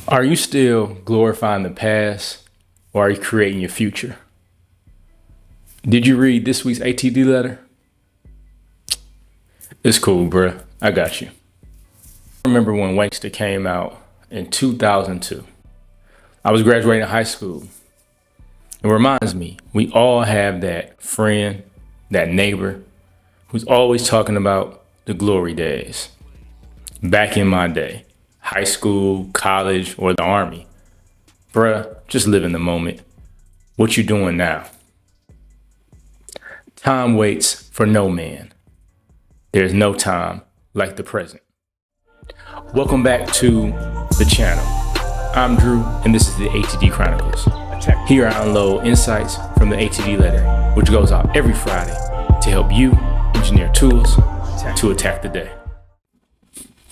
Are you still glorifying the past or are you creating your future? Did you read this week's ATD letter? It's cool, bruh. I got you. I remember when Wanksta came out in 2002. I was graduating high school. It reminds me, we all have that friend, that neighbor who's always talking about the glory days. Back in my day, high school, college, or the army. Bruh, just live in the moment. What you doing now? Time waits for no man. There's no time like the present. Welcome back to the channel. I'm Drew, and this is the ATD Chronicles. Here I unload insights from the ATD letter, which goes out every Friday to help you engineer tools to attack the day.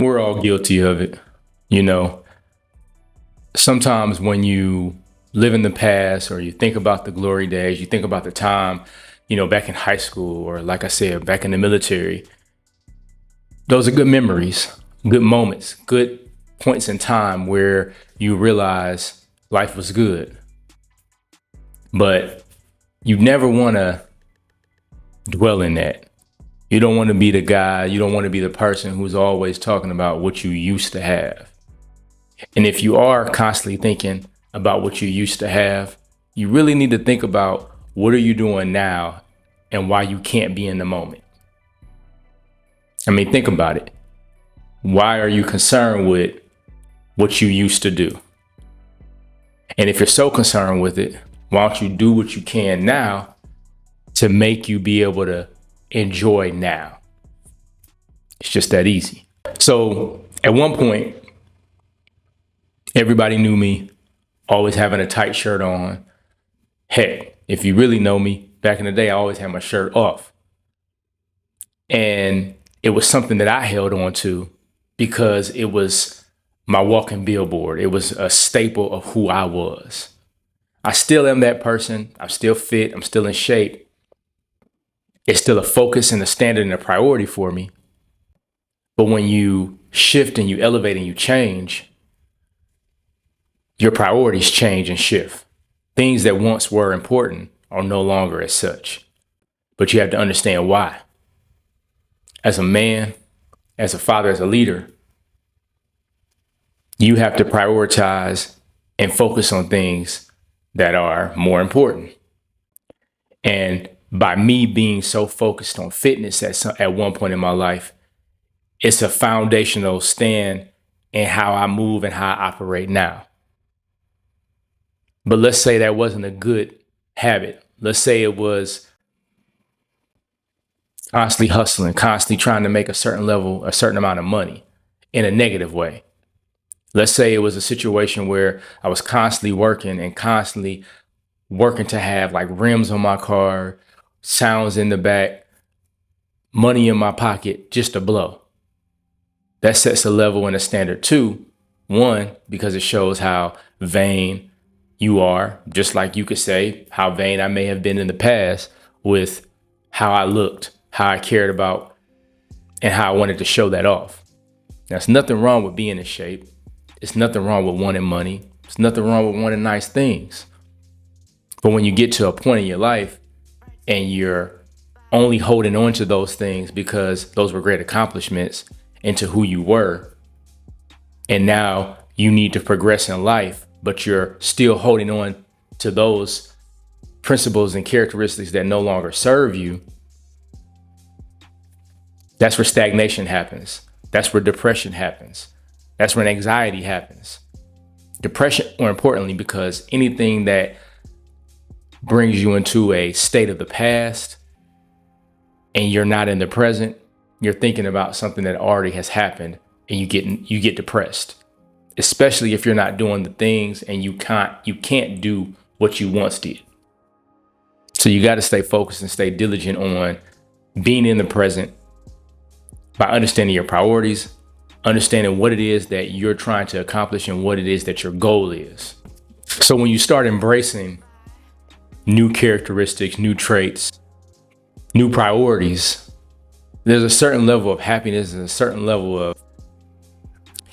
We're all guilty of it. You know, sometimes when you live in the past or you think about the glory days, you think about the time, back in high school or like I said, back in the military. Those are good memories, good moments, good points in time where you realize life was good. But you never want to dwell in that. You don't want to be the guy, you don't want to be the person who's always talking about what you used to have. And if you are constantly thinking about what you used to have, you really need to think about what are you doing now and why you can't be in the moment. I mean, think about it. Why are you concerned with what you used to do? And if you're so concerned with it, why don't you do what you can now to make you be able to enjoy now? It's just that easy. So at one point, everybody knew me, always having a tight shirt on. Heck, if you really know me, back in the day, I always had my shirt off. And it was something that I held on to because it was my walking billboard. It was a staple of who I was. I still am that person. I'm still fit. I'm still in shape. It's still a focus and a standard and a priority for me. But when you shift and you elevate and you change, your priorities change and shift. Things that once were important are no longer as such. But you have to understand why. As a man, as a father, as a leader, you have to prioritize and focus on things that are more important. And by me being so focused on fitness at one point in my life, it's a foundational stand in how I move and how I operate now. But let's say that wasn't a good habit. Let's say it was constantly hustling, constantly trying to make a certain amount of money in a negative way. Let's say it was a situation where I was constantly working to have like rims on my car, sounds in the back, money in my pocket, just to blow. That sets a level and a standard too. One, because it shows how vain you are, just like you could say how vain I may have been in the past with how I looked, how I cared about, and how I wanted to show that off. There's nothing wrong with being in shape. It's nothing wrong with wanting money. It's nothing wrong with wanting nice things. But when you get to a point in your life and you're only holding on to those things because those were great accomplishments into who you were, and now you need to progress in life, but you're still holding on to those principles and characteristics that no longer serve you, that's where stagnation happens. That's where depression happens. That's when anxiety happens. Depression, more importantly, because anything that brings you into a state of the past and you're not in the present, you're thinking about something that already has happened and you get depressed. Especially if you're not doing the things and you can't do what you once did. So you got to stay focused and stay diligent on being in the present by understanding your priorities, understanding what it is that you're trying to accomplish and what it is that your goal is. So when you start embracing new characteristics, new traits, new priorities, there's a certain level of happiness and a certain level of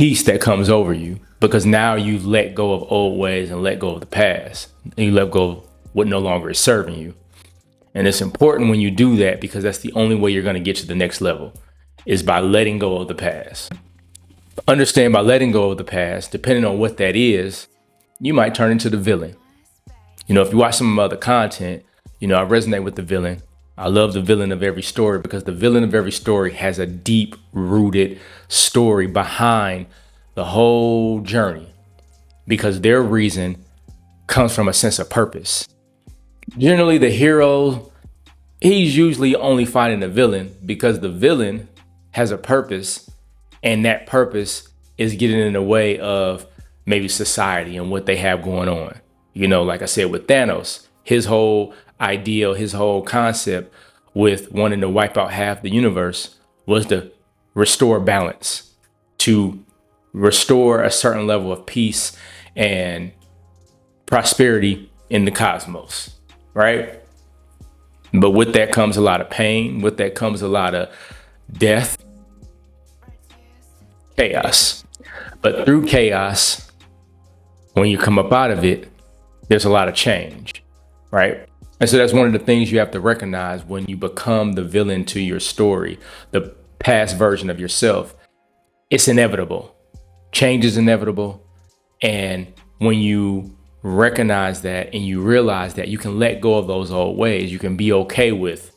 peace that comes over you because now you've let go of old ways and let go of the past. And you let go of what no longer is serving you. And it's important when you do that, because that's the only way you're going to get to the next level, is by letting go of the past. Understand, by letting go of the past, depending on what that is, you might turn into the villain. You know, if you watch some of my other content, you know, I resonate with the villain. I love the villain of every story, because the villain of every story has a deep rooted story behind the whole journey, because their reason comes from a sense of purpose. Generally, the hero, he's usually only fighting the villain because the villain has a purpose, and that purpose is getting in the way of maybe society and what they have going on. You know, like I said, with Thanos, his whole ideal, his whole concept with wanting to wipe out half the universe was to restore balance, to restore a certain level of peace and prosperity in the cosmos, right? But with that comes a lot of pain. With that comes a lot of death, chaos. But through chaos, when you come up out of it, there's a lot of change, right? And so that's one of the things you have to recognize when you become the villain to your story, the past version of yourself. It's inevitable. Change is inevitable. And when you recognize that and you realize that you can let go of those old ways, you can be okay with,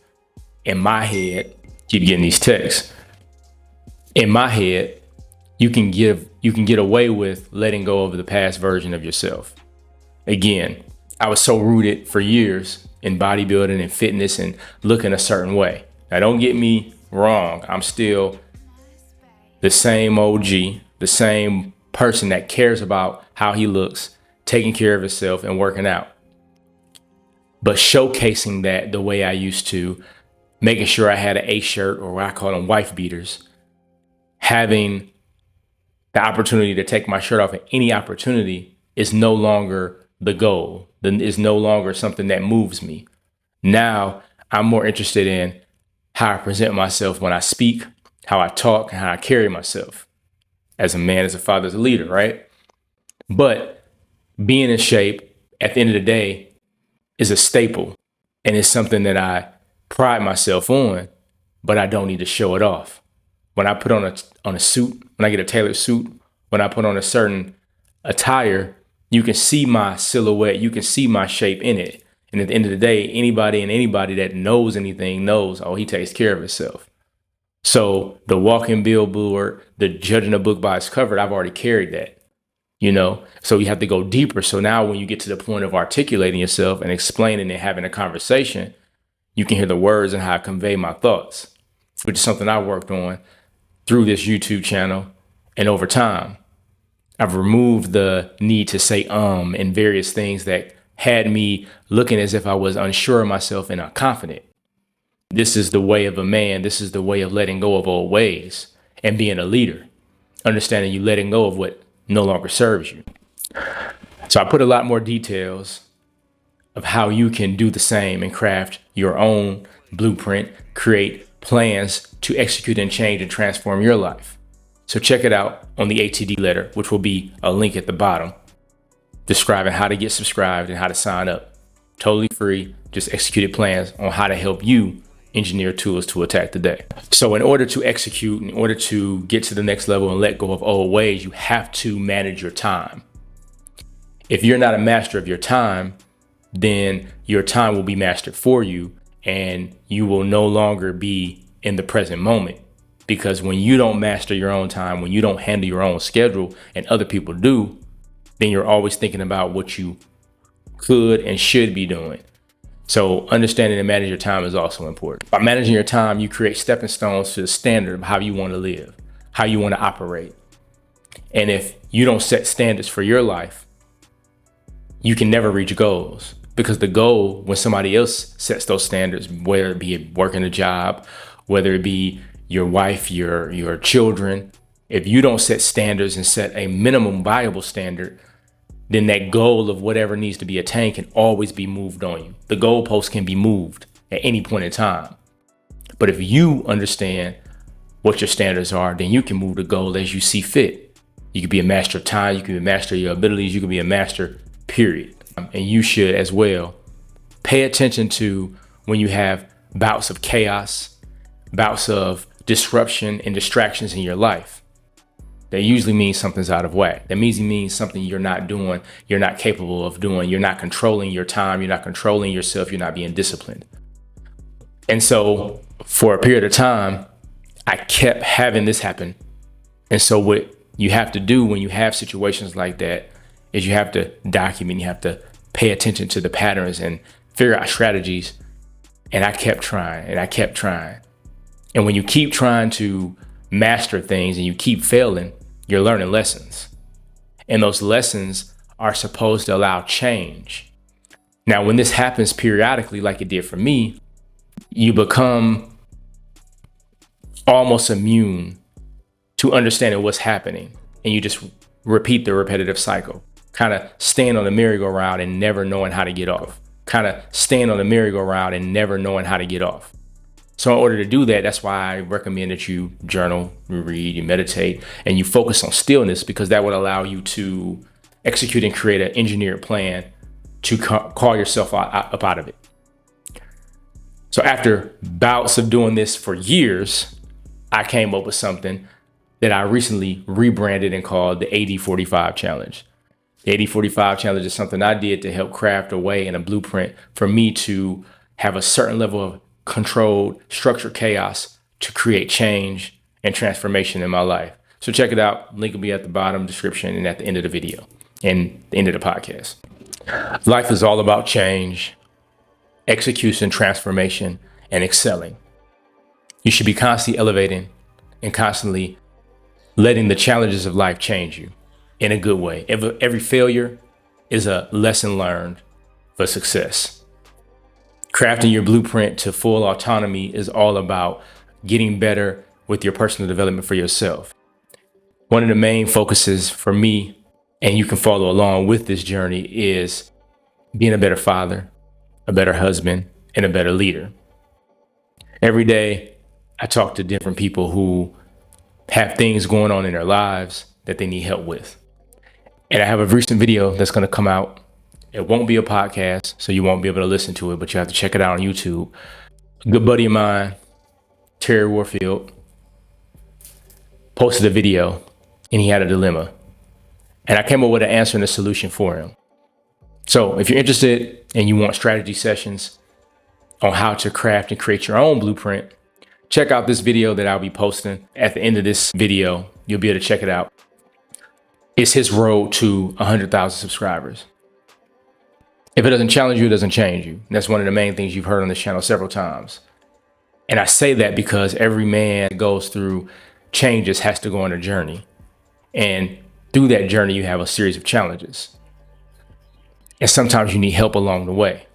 in my head, keep getting these texts. In my head, you can get away with letting go of the past version of yourself. Again, I was so rooted for years in bodybuilding and fitness and looking a certain way. Now, don't get me wrong. I'm still the same OG, the same person that cares about how he looks, taking care of himself and working out. But showcasing that the way I used to, making sure I had an A shirt, or what I call them wife beaters, having the opportunity to take my shirt off at any opportunity is no longer the goal. Then is no longer something that moves me. Now I'm more interested in how I present myself when I speak, how I talk, and how I carry myself as a man, as a father, as a leader, right? But being in shape at the end of the day is a staple, and it's something that I pride myself on, but I don't need to show it off. When I put on a suit, when I get a tailored suit, when I put on a certain attire, you can see my silhouette, you can see my shape in it. And at the end of the day, anybody that knows anything knows, oh, he takes care of himself. So the walking billboard, the judging a book by its cover, I've already carried that, you know? So you have to go deeper. So now when you get to the point of articulating yourself and explaining and having a conversation, you can hear the words and how I convey my thoughts, which is something I worked on through this YouTube channel. And over time, I've removed the need to say and various things that had me looking as if I was unsure of myself and unconfident. This is the way of a man. This is the way of letting go of old ways and being a leader, understanding you letting go of what no longer serves you. So I put a lot more details of how you can do the same and craft your own blueprint, create plans to execute and change and transform your life. So check it out on the ATD letter, which will be a link at the bottom describing how to get subscribed and how to sign up. Totally free, just executed plans on how to help you engineer tools to attack the day. So in order to execute, in order to get to the next level and let go of old ways, you have to manage your time. If you're not a master of your time, then your time will be mastered for you, and you will no longer be in the present moment. Because when you don't master your own time, when you don't handle your own schedule and other people do, then you're always thinking about what you could and should be doing. So understanding and managing your time is also important. By managing your time, you create stepping stones to the standard of how you want to live, how you want to operate. And if you don't set standards for your life, you can never reach goals, because the goal, when somebody else sets those standards, whether it be working a job, whether it be your wife, your children, if you don't set standards and set a minimum viable standard, then that goal of whatever needs to be attained can always be moved on you. The goalpost can be moved at any point in time. But if you understand what your standards are, then you can move the goal as you see fit. You could be a master of time. You could be a master of your abilities. You could be a master, period. And you should as well pay attention to when you have bouts of chaos, bouts of disruption and distractions in your life. That usually means something's out of whack. That means something you're not doing, you're not capable of doing. You're not controlling your time. You're not controlling yourself. You're not being disciplined. And so for a period of time, I kept having this happen. And so what you have to do when you have situations like that is you have to document, you have to pay attention to the patterns and figure out strategies. And I kept trying and I kept trying. And when you keep trying to master things and you keep failing, you're learning lessons. And those lessons are supposed to allow change. Now, when this happens periodically, like it did for me, you become almost immune to understanding what's happening. And you just repeat the repetitive cycle, kind of staying on the merry-go-round and never knowing how to get off, kind of staying on the merry-go-round and never knowing how to get off. So in order to do that, that's why I recommend that you journal, you read, you meditate, and you focus on stillness, because that would allow you to execute and create an engineered plan to call yourself up out of it. So after bouts of doing this for years, I came up with something that I recently rebranded and called the 80-45 challenge. The 80-45 challenge is something I did to help craft a way and a blueprint for me to have a certain level of controlled, structured chaos to create change and transformation in my life. So check it out. Link will be at the bottom description and at the end of the video and the end of the podcast. Life is all about change, execution, transformation, and excelling. You should be constantly elevating and constantly letting the challenges of life change you in a good way. Every failure is a lesson learned for success. Crafting your blueprint to full autonomy is all about getting better with your personal development for yourself. One of the main focuses for me, and you can follow along with this journey, is being a better father, a better husband, and a better leader. Every day, I talk to different people who have things going on in their lives that they need help with. And I have a recent video that's going to come out. It won't be a podcast, so you won't be able to listen to it, but you have to check it out on YouTube. A good buddy of mine, Terry Warfield, posted a video and he had a dilemma. And I came up with an answer and a solution for him. So if you're interested and you want strategy sessions on how to craft and create your own blueprint, check out this video that I'll be posting at the end of this video. You'll be able to check it out. It's his road to 100,000 subscribers. If it doesn't challenge you, it doesn't change you. And that's one of the main things you've heard on this channel several times. And I say that because every man that goes through changes has to go on a journey. And through that journey, you have a series of challenges. And sometimes you need help along the way.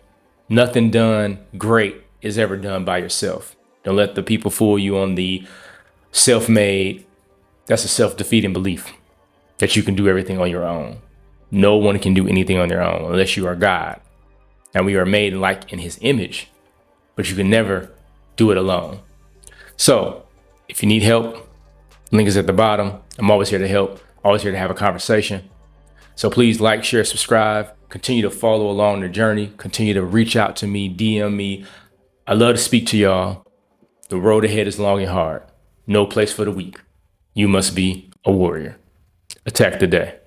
Nothing done great is ever done by yourself. Don't let the people fool you on the self-made. That's a self-defeating belief that you can do everything on your own. No one can do anything on their own unless you are God. And we are made in his image, but you can never do it alone. So if you need help, link is at the bottom. I'm always here to help, always here to have a conversation. So please like, share, subscribe, continue to follow along the journey, continue to reach out to me, DM me. I love to speak to y'all. The road ahead is long and hard. No place for the weak. You must be a warrior. Attack the day.